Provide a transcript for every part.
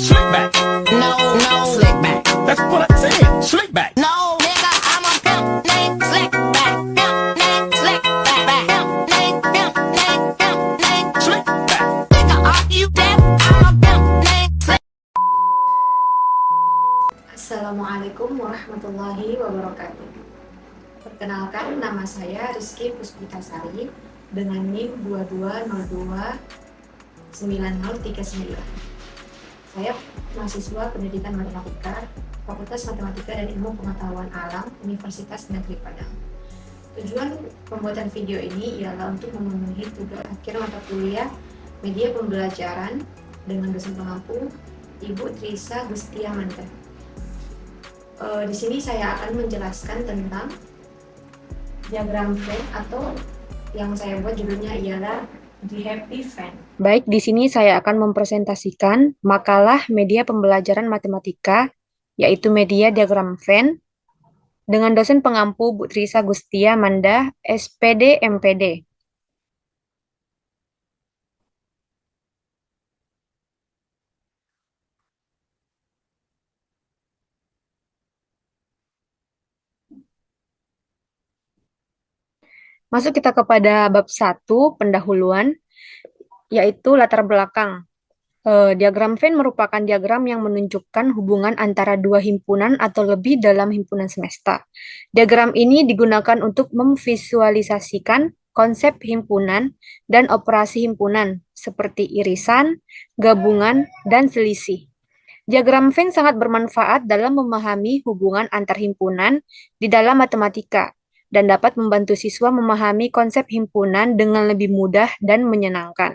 Slick back. No, no, slick back. That's what I said. Slick back. No, nigga, I'm a pimp named Slick Back. Pimp named Slick Back. Pimp named Slick back. Nigga, are you deaf? I'm a pimp named Slick. Assalamualaikum warahmatullahi wabarakatuh. Perkenalkan, nama saya Rizky Puspitasari dengan NIM 22029039. Saya mahasiswa Pendidikan Matematika, Fakultas Matematika dan Ilmu Pengetahuan Alam, Universitas Negeri Padang. Tujuan pembuatan video ini ialah untuk memenuhi tugas akhir mata kuliah Media Pembelajaran dengan dosen pengampu Ibu Trisa Gustiamanda. Di sini saya akan menjelaskan tentang diagram Venn atau yang saya buat judulnya ialah The Happy Venn. Baik, di sini saya akan mempresentasikan makalah media pembelajaran matematika, yaitu media diagram Venn, dengan dosen pengampu Bu Trisa Gustiamanda, SPD MPD. Masuk kita kepada bab 1, pendahuluan, yaitu latar belakang. Diagram Venn merupakan diagram yang menunjukkan hubungan antara dua himpunan atau lebih dalam himpunan semesta. Diagram ini digunakan untuk memvisualisasikan konsep himpunan dan operasi himpunan, seperti irisan, gabungan, dan selisih. Diagram Venn sangat bermanfaat dalam memahami hubungan antar himpunan di dalam matematika, dan dapat membantu siswa memahami konsep himpunan dengan lebih mudah dan menyenangkan.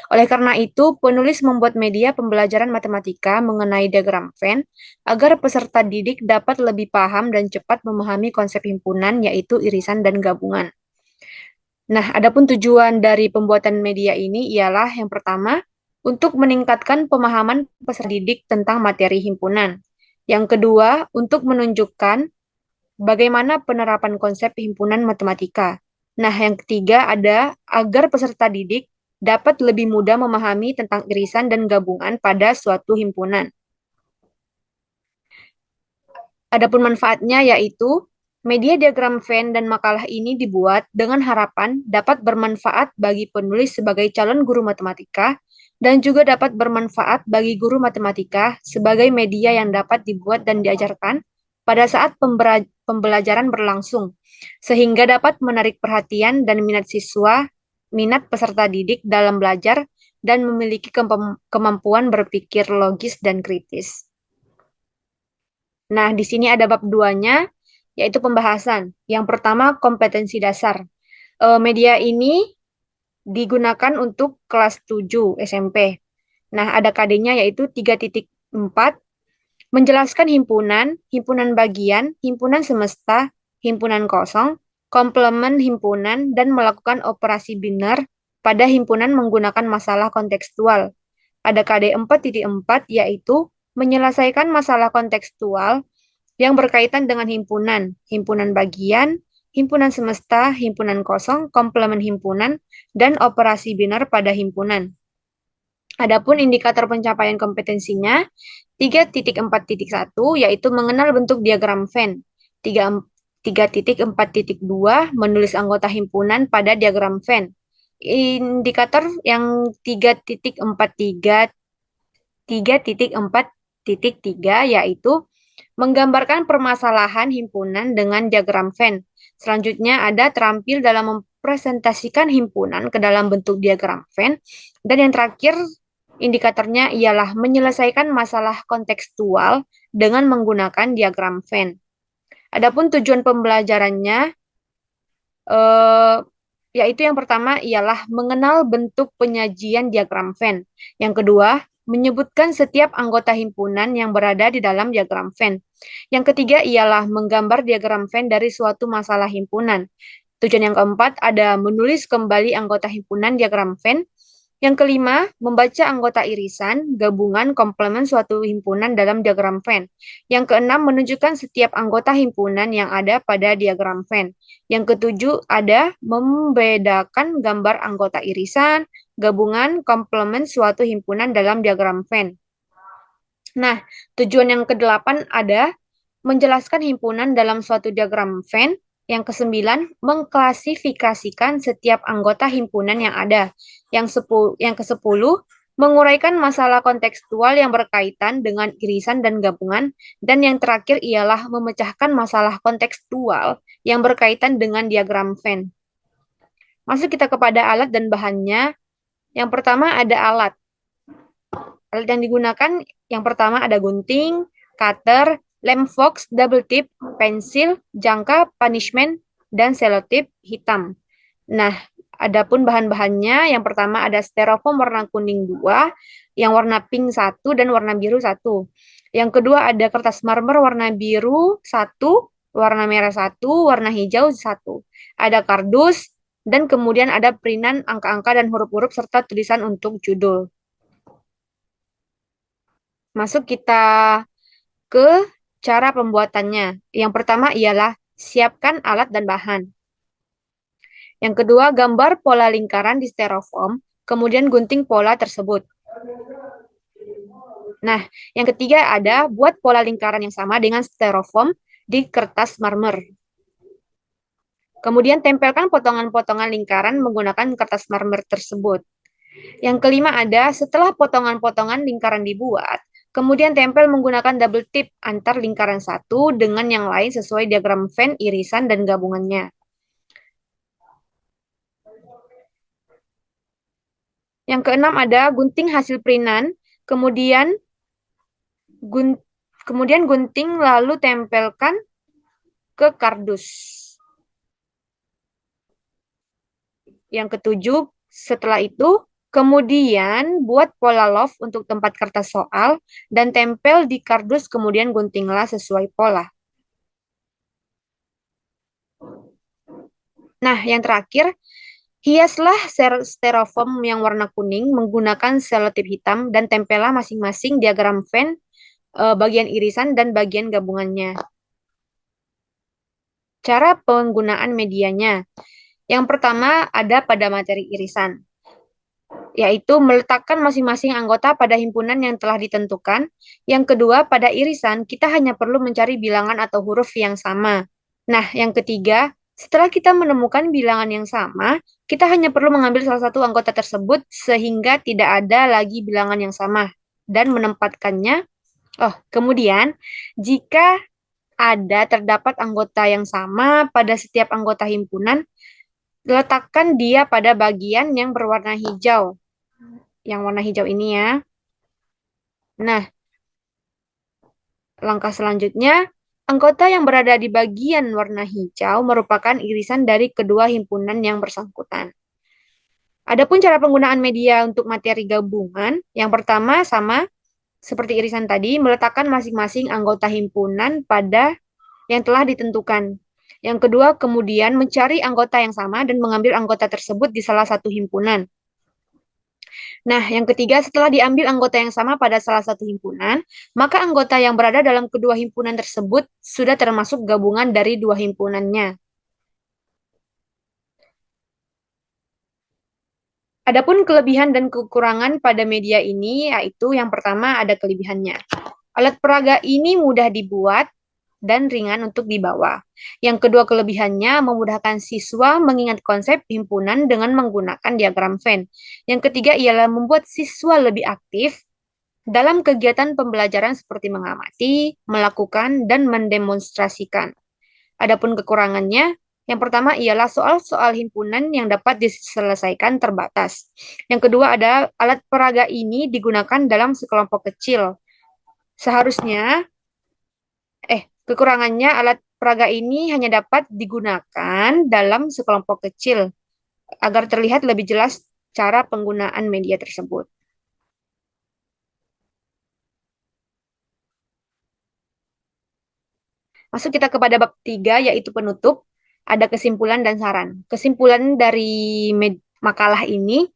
Oleh karena itu, penulis membuat media pembelajaran matematika mengenai diagram Venn agar peserta didik dapat lebih paham dan cepat memahami konsep himpunan, yaitu irisan dan gabungan. Nah, adapun tujuan dari pembuatan media ini ialah yang pertama, untuk meningkatkan pemahaman peserta didik tentang materi himpunan. Yang kedua, untuk menunjukkan bagaimana penerapan konsep himpunan matematika. Nah, yang ketiga ada agar peserta didik dapat lebih mudah memahami tentang irisan dan gabungan pada suatu himpunan. Adapun manfaatnya yaitu media diagram Venn dan makalah ini dibuat dengan harapan dapat bermanfaat bagi penulis sebagai calon guru matematika dan juga dapat bermanfaat bagi guru matematika sebagai media yang dapat dibuat dan diajarkan pada saat pembelajaran berlangsung, sehingga dapat menarik perhatian dan minat peserta didik dalam belajar dan memiliki kemampuan berpikir logis dan kritis. Nah, di sini ada bab 2-nya, yaitu pembahasan. Yang pertama, kompetensi dasar. Media ini digunakan untuk kelas 7 SMP. Nah, ada KD-nya yaitu 3.4, menjelaskan himpunan, himpunan bagian, himpunan semesta, himpunan kosong, komplement himpunan, dan melakukan operasi biner pada himpunan menggunakan masalah kontekstual. Ada KD 4.4 yaitu menyelesaikan masalah kontekstual yang berkaitan dengan himpunan, himpunan bagian, himpunan semesta, himpunan kosong, komplement himpunan, dan operasi biner pada himpunan. Adapun indikator pencapaian kompetensinya 3.4.1 yaitu mengenal bentuk diagram Venn. 3.4.2 menulis anggota himpunan pada diagram Venn. Indikator yang 3.4.3 yaitu menggambarkan permasalahan himpunan dengan diagram Venn. Selanjutnya ada terampil dalam mempresentasikan himpunan ke dalam bentuk diagram Venn. Dan yang terakhir indikatornya ialah menyelesaikan masalah kontekstual dengan menggunakan diagram Venn. Adapun tujuan pembelajarannya, yaitu yang pertama ialah mengenal bentuk penyajian diagram Venn. Yang kedua, menyebutkan setiap anggota himpunan yang berada di dalam diagram Venn. Yang ketiga ialah menggambar diagram Venn dari suatu masalah himpunan. Tujuan yang keempat ada menulis kembali anggota himpunan diagram Venn. Yang kelima, membaca anggota irisan, gabungan, komplement suatu himpunan dalam diagram Venn. Yang keenam, menunjukkan setiap anggota himpunan yang ada pada diagram Venn. Yang ketujuh, ada membedakan gambar anggota irisan, gabungan, komplement suatu himpunan dalam diagram Venn. Nah, tujuan yang kedelapan ada menjelaskan himpunan dalam suatu diagram Venn. Yang kesembilan, mengklasifikasikan setiap anggota himpunan yang ada. Yang kesepuluh, menguraikan masalah kontekstual yang berkaitan dengan irisan dan gabungan. Dan yang terakhir ialah memecahkan masalah kontekstual yang berkaitan dengan diagram Venn. Masuk kita kepada alat dan bahannya. Yang pertama ada alat. Alat yang digunakan yang pertama ada gunting, cutter, lem fox, double tip, pensil, jangka, punishment, dan selotip hitam. Nah, adapun bahan-bahannya, yang pertama ada styrofoam warna kuning 2, yang warna pink 1, dan warna biru 1. Yang kedua ada kertas marmer warna biru 1, warna merah 1, warna hijau 1. Ada kardus, dan kemudian ada printan angka-angka dan huruf-huruf serta tulisan untuk judul. Masuk kita ke cara pembuatannya. Yang pertama ialah siapkan alat dan bahan. Yang kedua, gambar pola lingkaran di styrofoam, kemudian gunting pola tersebut. Nah, yang ketiga ada buat pola lingkaran yang sama dengan styrofoam di kertas marmer. Kemudian tempelkan potongan-potongan lingkaran menggunakan kertas marmer tersebut. Yang kelima ada setelah potongan-potongan lingkaran dibuat, kemudian tempel menggunakan double tip antar lingkaran satu dengan yang lain sesuai diagram Venn, irisan, dan gabungannya. Yang keenam ada gunting hasil printan, kemudian gunting lalu tempelkan ke kardus. Yang ketujuh, setelah itu kemudian buat pola love untuk tempat kertas soal dan tempel di kardus, kemudian guntinglah sesuai pola. Nah, yang terakhir, hiaslah styrofoam yang warna kuning menggunakan selotip hitam dan tempellah masing-masing diagram Venn, bagian irisan dan bagian gabungannya. Cara penggunaan medianya. Yang pertama ada pada materi irisan, yaitu meletakkan masing-masing anggota pada himpunan yang telah ditentukan. Yang kedua, pada irisan, kita hanya perlu mencari bilangan atau huruf yang sama. Nah, yang ketiga, setelah kita menemukan bilangan yang sama, kita hanya perlu mengambil salah satu anggota tersebut sehingga tidak ada lagi bilangan yang sama dan menempatkannya. Oh, kemudian, jika terdapat anggota yang sama pada setiap anggota himpunan, letakkan dia pada bagian yang berwarna hijau. Yang warna hijau ini ya. Nah, langkah selanjutnya, anggota yang berada di bagian warna hijau merupakan irisan dari kedua himpunan yang bersangkutan. Adapun cara penggunaan media untuk materi gabungan, yang pertama sama seperti irisan tadi, meletakkan masing-masing anggota himpunan pada yang telah ditentukan. Yang kedua, kemudian mencari anggota yang sama dan mengambil anggota tersebut di salah satu himpunan. Nah, yang ketiga, setelah diambil anggota yang sama pada salah satu himpunan, maka anggota yang berada dalam kedua himpunan tersebut sudah termasuk gabungan dari dua himpunannya. Adapun kelebihan dan kekurangan pada media ini, yaitu yang pertama ada kelebihannya. Alat peraga ini mudah dibuat dan ringan untuk dibawa. Yang kedua kelebihannya memudahkan siswa mengingat konsep himpunan dengan menggunakan diagram Venn. Yang ketiga ialah membuat siswa lebih aktif dalam kegiatan pembelajaran seperti mengamati, melakukan, dan mendemonstrasikan. Adapun kekurangannya, yang pertama ialah soal-soal himpunan yang dapat diselesaikan terbatas. Yang kedua ada alat peraga ini digunakan dalam sekelompok kecil. Seharusnya kekurangannya alat peraga ini hanya dapat digunakan dalam sekelompok kecil agar terlihat lebih jelas cara penggunaan media tersebut. Masuk kita kepada bab 3 yaitu penutup. Ada kesimpulan dan saran. Kesimpulan dari makalah ini,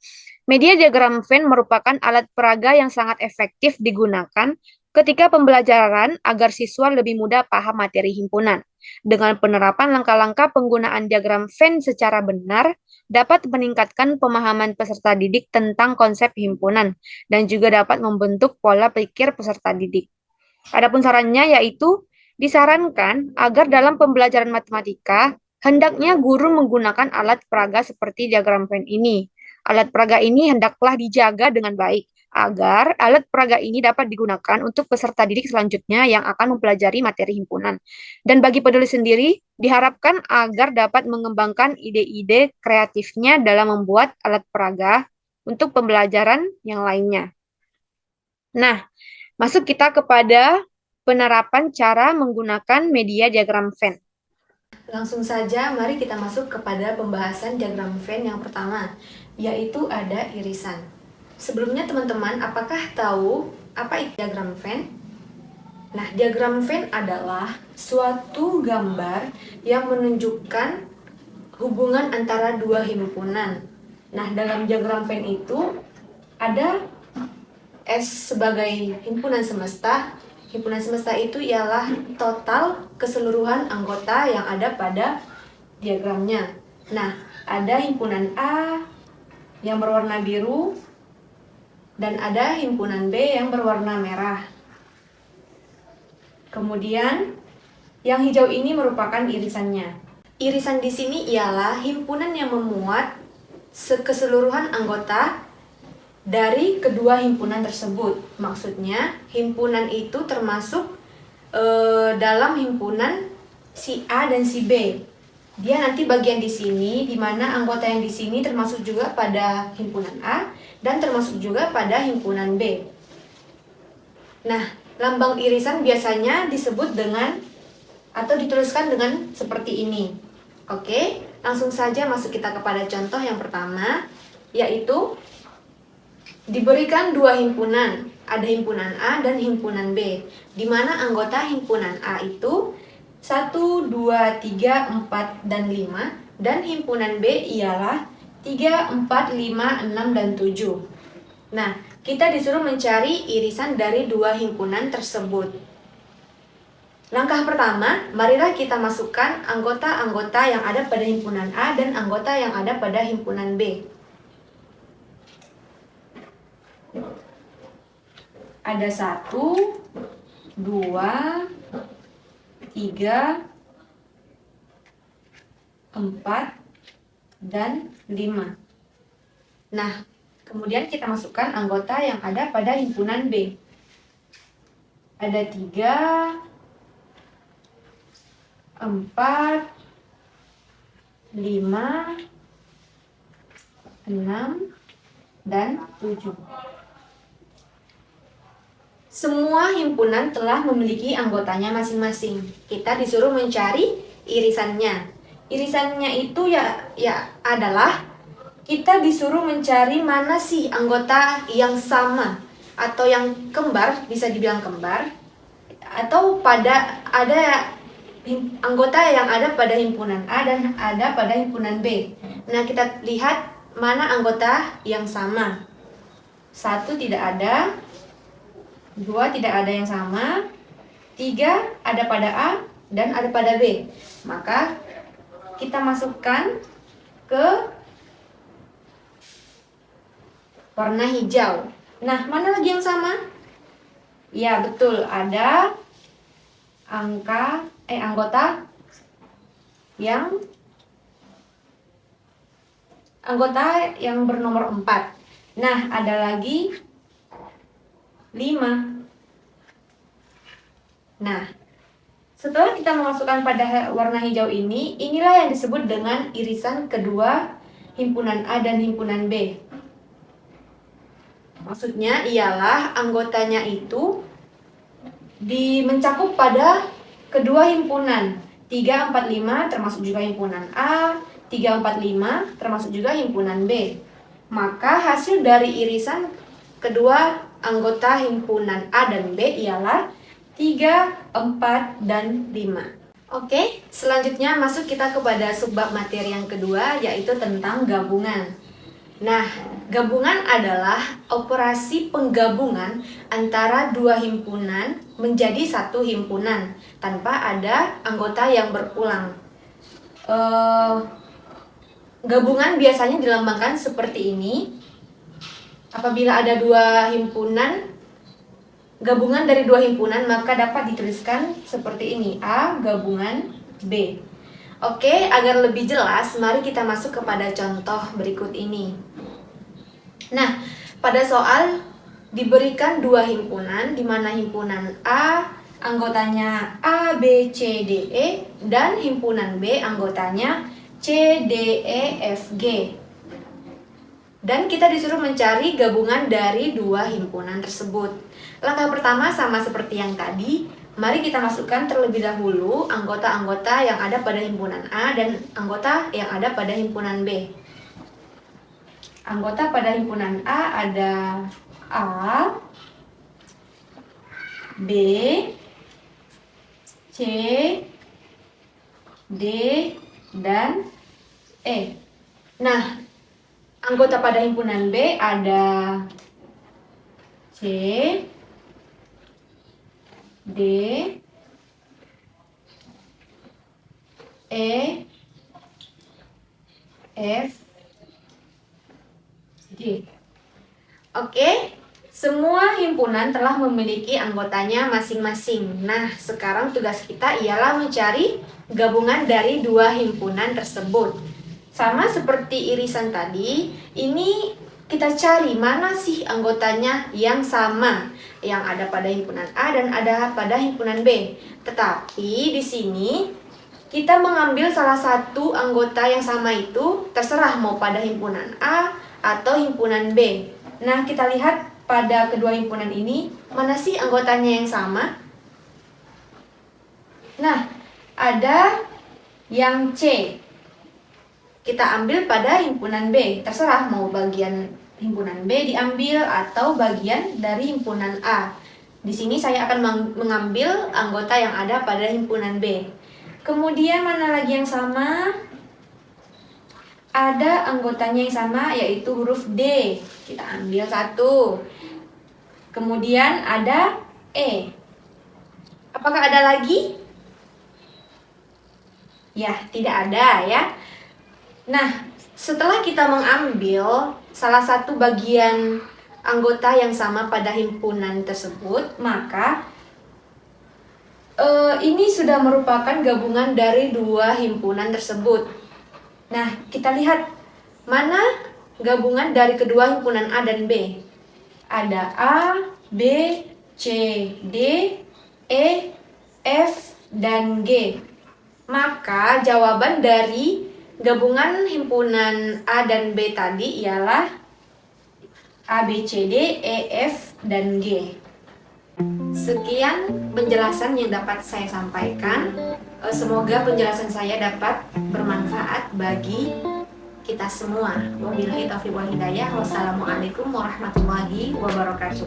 Media diagram Venn merupakan alat peraga yang sangat efektif digunakan ketika pembelajaran agar siswa lebih mudah paham materi himpunan. Dengan penerapan langkah-langkah penggunaan diagram Venn secara benar, dapat meningkatkan pemahaman peserta didik tentang konsep himpunan dan juga dapat membentuk pola pikir peserta didik. Adapun sarannya yaitu disarankan agar dalam pembelajaran matematika, hendaknya guru menggunakan alat peraga seperti diagram Venn ini. Alat peraga ini hendaklah dijaga dengan baik agar alat peraga ini dapat digunakan untuk peserta didik selanjutnya yang akan mempelajari materi himpunan. Dan bagi penulis sendiri, diharapkan agar dapat mengembangkan ide-ide kreatifnya dalam membuat alat peraga untuk pembelajaran yang lainnya. Nah, masuk kita kepada penerapan cara menggunakan media diagram Venn. Langsung saja, mari kita masuk kepada pembahasan diagram Venn yang pertama, yaitu ada irisan. Sebelumnya teman-teman, apakah tahu apa itu diagram Venn? Nah, diagram Venn adalah suatu gambar yang menunjukkan hubungan antara dua himpunan. Nah, dalam diagram Venn itu ada S sebagai himpunan semesta. Himpunan semesta itu ialah total keseluruhan anggota yang ada pada diagramnya. Nah, ada himpunan A yang berwarna biru dan ada himpunan B yang berwarna merah. Kemudian, yang hijau ini merupakan irisannya. Irisan di sini ialah himpunan yang memuat keseluruhan anggota dari kedua himpunan tersebut. Maksudnya, himpunan itu termasuk dalam himpunan si A dan si B. Dia nanti bagian di sini, di mana anggota yang di sini termasuk juga pada himpunan A dan termasuk juga pada himpunan B. Nah, lambang irisan biasanya disebut dengan atau dituliskan dengan seperti ini. Oke, langsung saja masuk kita kepada contoh yang pertama, yaitu diberikan dua himpunan, ada himpunan A dan himpunan B, di mana anggota himpunan A itu 1, 2, 3, 4, dan 5, dan himpunan B ialah 3, 4, 5, 6, dan 7. Nah, kita disuruh mencari irisan dari dua himpunan tersebut. Langkah pertama, marilah kita masukkan anggota-anggota yang ada pada himpunan A dan anggota yang ada pada himpunan B. Ada 1, 2, 3, 4, dan 5. Nah, kemudian kita masukkan anggota yang ada pada himpunan B. Ada 3, 4, 5, 6, dan 7. Semua himpunan telah memiliki anggotanya masing-masing. Kita disuruh mencari irisannya. Irisannya itu ya adalah kita disuruh mencari mana sih anggota yang sama atau yang kembar, bisa dibilang kembar, atau pada ada anggota yang ada pada himpunan A dan ada pada himpunan B. Nah, kita lihat mana anggota yang sama. 1 tidak ada, 2 tidak ada yang sama, 3 ada pada A dan ada pada B. Maka kita masukkan ke warna hijau. Nah, mana lagi yang sama? Ya, betul, ada anggota yang bernomor 4. Nah, ada lagi 5. Nah, setelah kita memasukkan pada warna hijau ini, inilah yang disebut dengan irisan kedua himpunan A dan himpunan B. Maksudnya ialah anggotanya itu mencakup pada kedua himpunan. 3, 4, 5 termasuk juga himpunan A, 3, 4, 5 termasuk juga himpunan B. Maka hasil dari irisan kedua anggota himpunan A dan B ialah 3, 4, dan 5. Oke, selanjutnya masuk kita kepada subbab materi yang kedua, yaitu tentang gabungan. Nah, gabungan adalah operasi penggabungan antara dua himpunan menjadi satu himpunan tanpa ada anggota yang berulang. Gabungan biasanya dilambangkan seperti ini. Apabila ada dua himpunan, gabungan dari dua himpunan, maka dapat dituliskan seperti ini, A gabungan B. Oke, agar lebih jelas, mari kita masuk kepada contoh berikut ini. Nah, pada soal diberikan dua himpunan, di mana himpunan A anggotanya A, B, C, D, E, dan himpunan B anggotanya C, D, E, F, G. Dan kita disuruh mencari gabungan dari dua himpunan tersebut. Langkah pertama sama seperti yang tadi, mari kita masukkan terlebih dahulu anggota-anggota yang ada pada himpunan A dan anggota yang ada pada himpunan B. Anggota pada himpunan A ada A, B, C, D, dan E. Nah, anggota pada himpunan B ada C, D, E, F, G. Oke, semua himpunan telah memiliki anggotanya masing-masing. Nah, sekarang tugas kita ialah mencari gabungan dari dua himpunan tersebut. Sama seperti irisan tadi, ini kita cari mana sih anggotanya yang sama, yang ada pada himpunan A dan ada pada himpunan B. Tetapi di sini kita mengambil salah satu anggota yang sama itu, terserah mau pada himpunan A atau himpunan B. Nah, kita lihat pada kedua himpunan ini, mana sih anggotanya yang sama? Nah, ada yang C. Kita ambil pada himpunan B, terserah mau bagian himpunan B diambil atau bagian dari himpunan A. Di sini saya akan mengambil anggota yang ada pada himpunan B. Kemudian mana lagi yang sama? Ada anggotanya yang sama, yaitu huruf D. Kita ambil satu. Kemudian ada E. Apakah ada lagi? Ya, tidak ada ya. Nah, setelah kita mengambil salah satu bagian anggota yang sama pada himpunan tersebut, maka ini sudah merupakan gabungan dari dua himpunan tersebut. Nah, kita lihat mana gabungan dari kedua himpunan A dan B. Ada A, B, C, D, E, F, dan G. Maka jawaban dari gabungan himpunan A dan B tadi ialah A, B, C, D, E, F, dan G. Sekian penjelasan yang dapat saya sampaikan. Semoga penjelasan saya dapat bermanfaat bagi kita semua. Wabillahi taufiq wal hidayah. Wassalamualaikum warahmatullahi wabarakatuh.